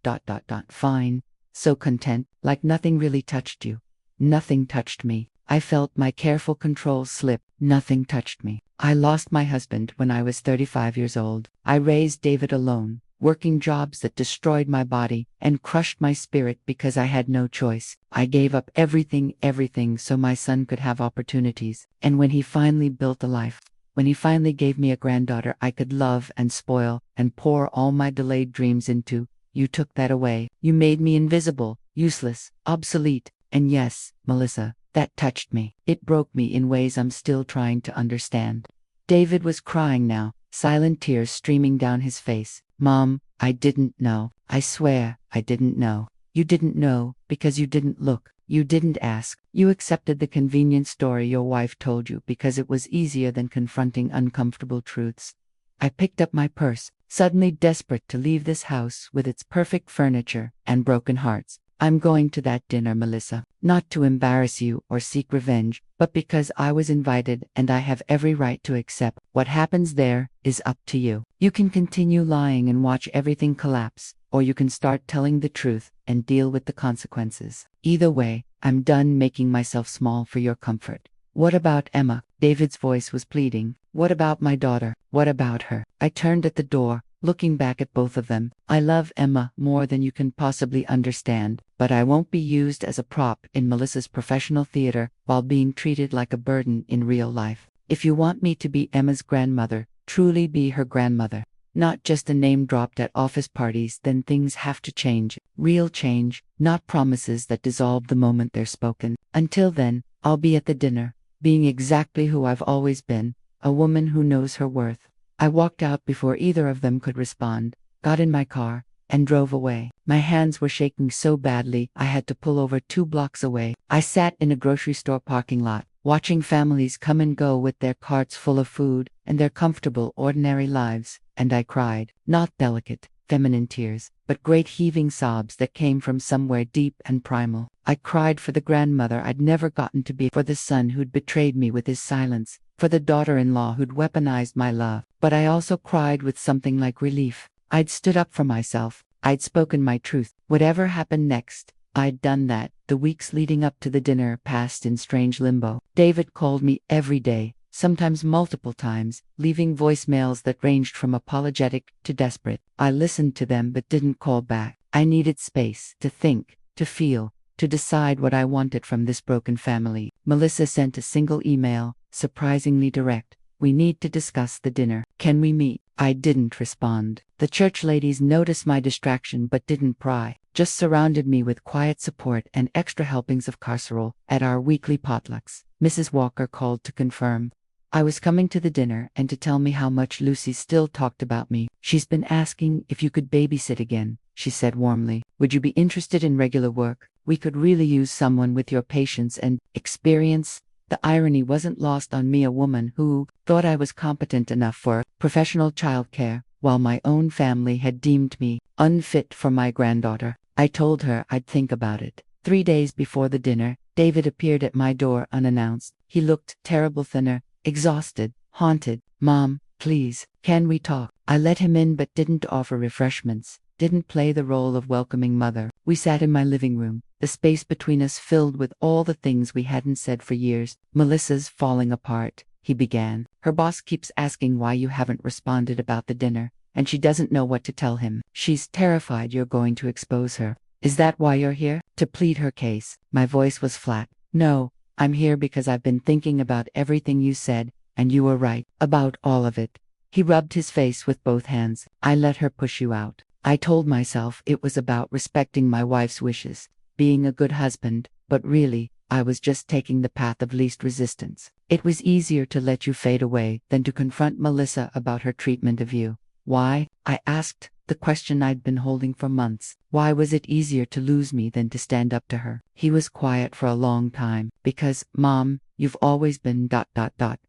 fine, so content, like nothing really touched you." Nothing touched me. I felt my careful control slip. Nothing touched me. I lost my husband when I was 35 years old. I raised David alone, working jobs that destroyed my body and crushed my spirit because I had no choice. I gave up everything so my son could have opportunities. And when he finally built a life, when he finally gave me a granddaughter I could love and spoil and pour all my delayed dreams into, you took that away. You made me invisible, useless, obsolete. And yes, Melissa, that touched me. It broke me in ways I'm still trying to understand. David was crying now, silent tears streaming down his face. "Mom, I didn't know. I swear, I didn't know." "You didn't know because you didn't look. You didn't ask. You accepted the convenient story your wife told you because it was easier than confronting uncomfortable truths." I picked up my purse, suddenly desperate to leave this house with its perfect furniture and broken hearts. "I'm going to that dinner, Melissa, not to embarrass you or seek revenge, but because I was invited and I have every right to accept. What happens there is up to you. You can continue lying and watch everything collapse, or you can start telling the truth and deal with the consequences. Either way, I'm done making myself small for your comfort." "What about Emma?" David's voice was pleading. "What about my daughter? What about her?" I turned at the door, looking back at both of them. "I love Emma more than you can possibly understand, but I won't be used as a prop in Melissa's professional theater while being treated like a burden in real life. If you want me to be Emma's grandmother, truly be her grandmother, not just a name dropped at office parties, then things have to change. Real change, not promises that dissolve the moment they're spoken. Until then, I'll be at the dinner, being exactly who I've always been, a woman who knows her worth." I walked out before either of them could respond, got in my car, and drove away. My hands were shaking so badly I had to pull over 2 blocks away. I sat in a grocery store parking lot, watching families come and go with their carts full of food and their comfortable, ordinary lives, and I cried. Not delicate, feminine tears, but great heaving sobs that came from somewhere deep and primal. I cried for the grandmother I'd never gotten to be, for the son who'd betrayed me with his silence, for the daughter-in-law who'd weaponized my love. But I also cried with something like relief. I'd stood up for myself. I'd spoken my truth. Whatever happened next, I'd done that. The weeks leading up to the dinner passed in strange limbo. David called me every day, sometimes multiple times, leaving voicemails that ranged from apologetic to desperate. I listened to them but didn't call back. I needed space to think, to feel, to decide what I wanted from this broken family. Melissa sent a single email, surprisingly direct. "We need to discuss the dinner. Can we meet?" I didn't respond. The church ladies noticed my distraction but didn't pry, just surrounded me with quiet support and extra helpings of casserole at our weekly potlucks. Mrs. Walker called to confirm I was coming to the dinner and to tell me how much Lucy still talked about me. "She's been asking if you could babysit again," she said warmly. "Would you be interested in regular work? We could really use someone with your patience and experience." The irony wasn't lost on me, a woman who thought I was competent enough for professional childcare, while my own family had deemed me unfit for my granddaughter. I told her I'd think about it. 3 days before the dinner, David appeared at my door unannounced. He looked terrible, thinner, exhausted, haunted. Mom, please, can we talk? I let him in but didn't offer refreshments, didn't play the role of welcoming mother. We sat in my living room, the space between us filled with all the things we hadn't said for years. Melissa's falling apart, he began. Her boss keeps asking why you haven't responded about the dinner, and she doesn't know what to tell him. She's terrified you're going to expose her. Is that why you're here? To plead her case. My voice was flat. No, I'm here because I've been thinking about everything you said, and you were right about all of it. He rubbed his face with both hands. I let her push you out. I told myself it was about respecting my wife's wishes, being a good husband, but really, I was just taking the path of least resistance. It was easier to let you fade away than to confront Melissa about her treatment of you. Why? I asked, the question I'd been holding for months. Why was it easier to lose me than to stand up to her? He was quiet for a long time. Because, Mom, you've always been ...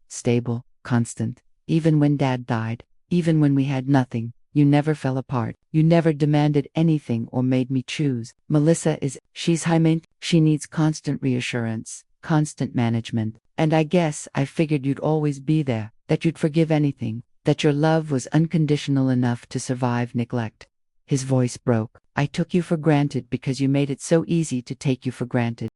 stable, constant. Even when Dad died, even when we had nothing, you never fell apart. You never demanded anything or made me choose. Melissa she's high maintenance. She needs constant reassurance, constant management. And I guess I figured you'd always be there, that you'd forgive anything, that your love was unconditional enough to survive neglect. His voice broke. I took you for granted because you made it so easy to take you for granted.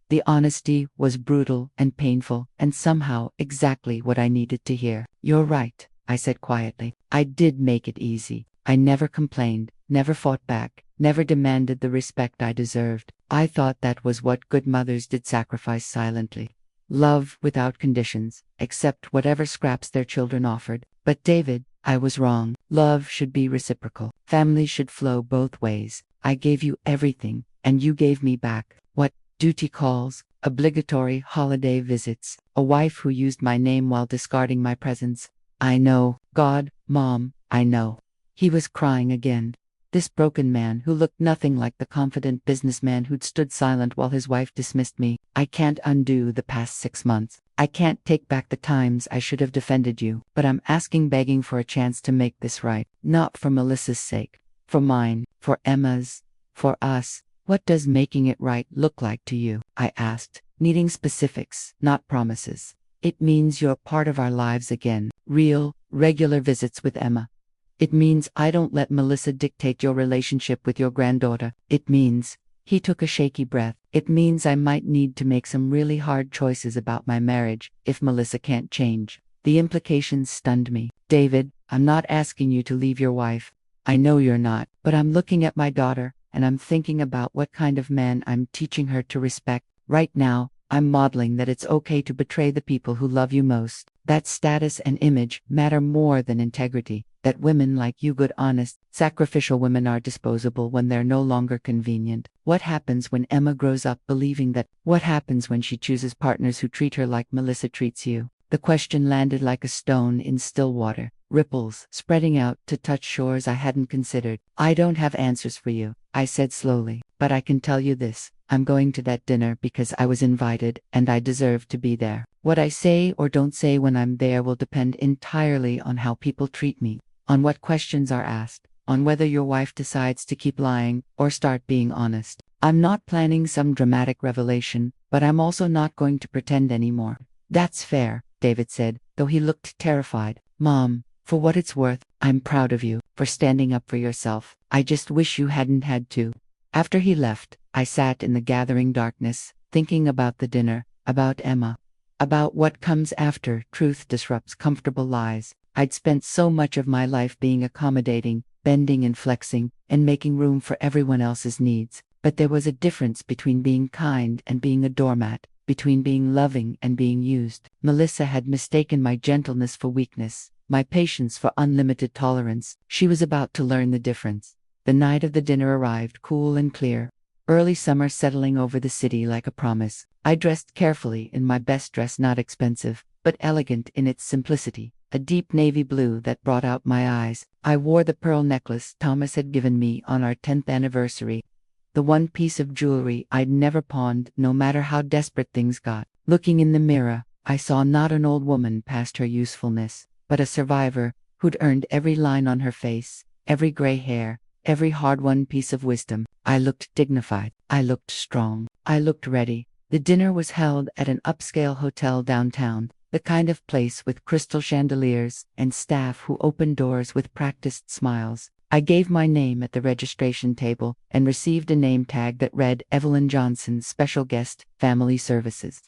The honesty was brutal and painful, and somehow exactly what I needed to hear. You're right, I said quietly. I did make it easy. I never complained, never fought back, never demanded the respect I deserved. I thought that was what good mothers did, sacrifice silently. Love without conditions, accept whatever scraps their children offered. But David, I was wrong. Love should be reciprocal. Families should flow both ways. I gave you everything, and you gave me back. What? Duty calls, obligatory holiday visits, a wife who used my name while discarding my presence. I know, God, Mom, I know. He was crying again. This broken man who looked nothing like the confident businessman who'd stood silent while his wife dismissed me. I can't undo the past 6 months. I can't take back the times I should have defended you. But I'm begging for a chance to make this right. Not for Melissa's sake. For mine. For Emma's. For us. What does making it right look like to you? I asked, needing specifics, not promises. It means you're part of our lives again. Real, regular visits with Emma. It means I don't let Melissa dictate your relationship with your granddaughter. It means, he took a shaky breath, it means I might need to make some really hard choices about my marriage if Melissa can't change. The implications stunned me. David, I'm not asking you to leave your wife. I know you're not, but I'm looking at my daughter, and I'm thinking about what kind of man I'm teaching her to respect. Right now, I'm modeling that it's okay to betray the people who love you most. That status and image matter more than integrity. That women like you, good, honest, sacrificial women, are disposable when they're no longer convenient. What happens when Emma grows up believing that? What happens when she chooses partners who treat her like Melissa treats you? The question landed like a stone in still water, ripples spreading out to touch shores I hadn't considered. I don't have answers for you, I said slowly, but I can tell you this. I'm going to that dinner because I was invited, and I deserve to be there. What I say or don't say when I'm there will depend entirely on how people treat me, on what questions are asked, on whether your wife decides to keep lying or start being honest. I'm not planning some dramatic revelation, but I'm also not going to pretend anymore. That's fair, David said, though he looked terrified. Mom, for what it's worth, I'm proud of you for standing up for yourself. I just wish you hadn't had to. After he left, I sat in the gathering darkness, thinking about the dinner, about Emma, about what comes after truth disrupts comfortable lies. I'd spent so much of my life being accommodating, bending and flexing, and making room for everyone else's needs. But there was a difference between being kind and being a doormat, between being loving and being used. Melissa had mistaken my gentleness for weakness, my patience for unlimited tolerance. She was about to learn the difference. The night of the dinner arrived cool and clear, early summer settling over the city like a promise. I dressed carefully in my best dress, not expensive, but elegant in its simplicity, a deep navy blue that brought out my eyes. I wore the pearl necklace Thomas had given me on our 10th anniversary, the one piece of jewelry I'd never pawned, no matter how desperate things got. Looking in the mirror, I saw not an old woman past her usefulness, but a survivor who'd earned every line on her face, every gray hair, every hard-won piece of wisdom. I looked dignified. I looked strong. I looked ready. The dinner was held at an upscale hotel downtown, the kind of place with crystal chandeliers and staff who open doors with practiced smiles. I gave my name at the registration table and received a name tag that read Evelyn Johnson, Special Guest, Family Services.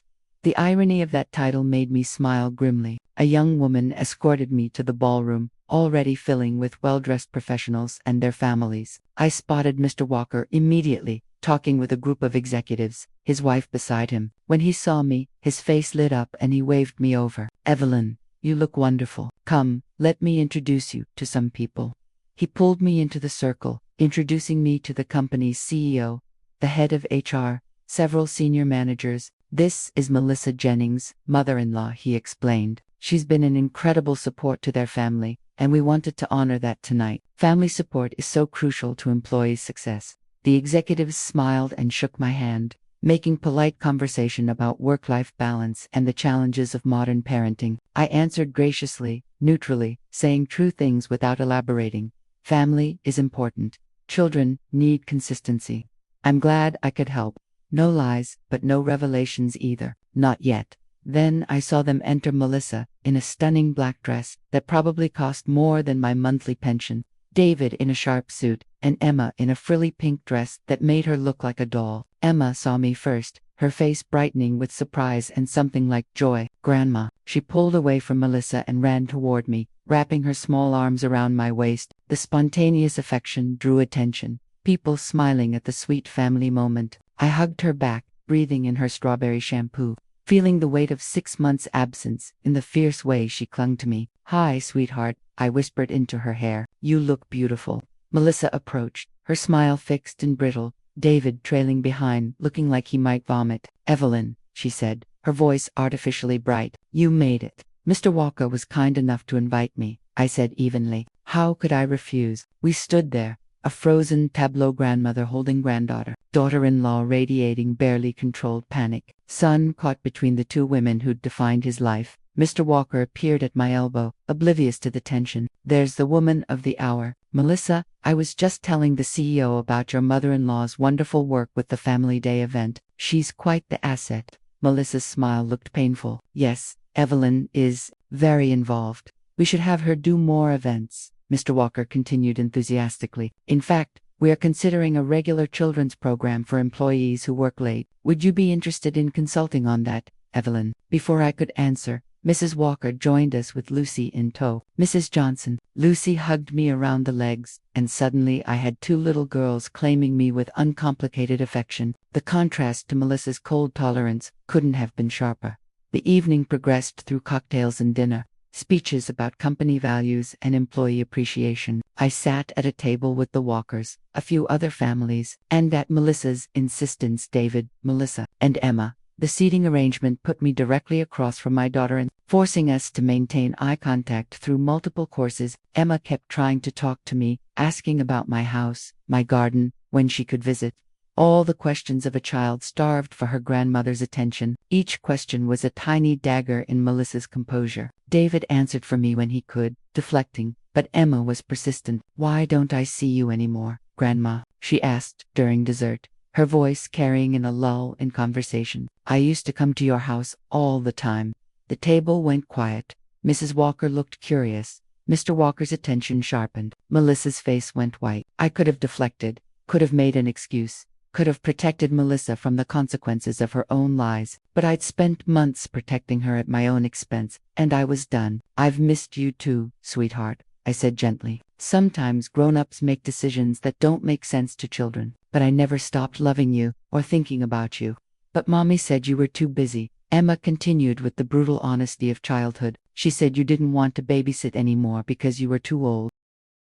The irony of that title made me smile grimly. A young woman escorted me to the ballroom, already filling with well-dressed professionals and their families. I spotted Mr. Walker immediately, talking with a group of executives, his wife beside him. When he saw me, his face lit up and he waved me over. "Evelyn, you look wonderful. Come, let me introduce you to some people." He pulled me into the circle, introducing me to the company's CEO, the head of HR, several senior managers. "This is Melissa Jennings, mother-in-law," he explained. "She's been an incredible support to their family, and we wanted to honor that tonight. Family support is so crucial to employees' success." The executives smiled and shook my hand, making polite conversation about work-life balance and the challenges of modern parenting. I answered graciously, neutrally, saying true things without elaborating. Family is important. Children need consistency. I'm glad I could help. No lies, but no revelations either. Not yet. Then I saw them enter: Melissa, in a stunning black dress that probably cost more than my monthly pension, David in a sharp suit, and Emma in a frilly pink dress that made her look like a doll. Emma saw me first, her face brightening with surprise and something like joy. "Grandma." She pulled away from Melissa and ran toward me, wrapping her small arms around my waist. The spontaneous affection drew attention, people smiling at the sweet family moment. I hugged her back, breathing in her strawberry shampoo, feeling the weight of 6 months' absence in the fierce way she clung to me. "Hi, sweetheart," I whispered into her hair. "You look beautiful." Melissa approached, her smile fixed and brittle, David trailing behind, looking like he might vomit. "Evelyn," she said, her voice artificially bright, "you made it." "Mr. Walker was kind enough to invite me," I said evenly. How could I refuse? We stood there, a frozen tableau, grandmother holding granddaughter, daughter-in-law radiating barely controlled panic, son caught between the two women who'd defined his life. Mr. Walker appeared at my elbow, oblivious to the tension. "There's the woman of the hour. Melissa, I was just telling the CEO about your mother-in-law's wonderful work with the Family Day event. She's quite the asset." Melissa's smile looked painful. "Yes, Evelyn is very involved. We should have her do more events," Mr. Walker continued enthusiastically. "In fact, we are considering a regular children's program for employees who work late. Would you be interested in consulting on that, Evelyn?" Before I could answer, Mrs. Walker joined us with Lucy in tow. "Mrs. Johnson." Lucy hugged me around the legs, and suddenly I had two little girls claiming me with uncomplicated affection. The contrast to Melissa's cold tolerance couldn't have been sharper. The evening progressed through cocktails and dinner, speeches about company values and employee appreciation. I sat at a table with the Walkers, a few other families, and at Melissa's insistence, David, Melissa, and Emma. The seating arrangement put me directly across from my daughter and forcing us to maintain eye contact through multiple courses. Emma kept trying to talk to me, asking about my house, my garden, when she could visit. All the questions of a child starved for her grandmother's attention. Each question was a tiny dagger in Melissa's composure. David answered for me when he could, deflecting, but Emma was persistent. "Why don't I see you anymore, Grandma?" she asked during dessert, her voice carrying in a lull in conversation. "I used to come to your house all the time." The table went quiet. Mrs. Walker looked curious. Mr. Walker's attention sharpened. Melissa's face went white. I could have deflected, could have made an excuse, could have protected Melissa from the consequences of her own lies, but I'd spent months protecting her at my own expense, and I was done. "I've missed you too, sweetheart," I said gently. "Sometimes grown-ups make decisions that don't make sense to children, but I never stopped loving you or thinking about you." "But Mommy said you were too busy." Emma continued with the brutal honesty of childhood. "She said you didn't want to babysit anymore because you were too old."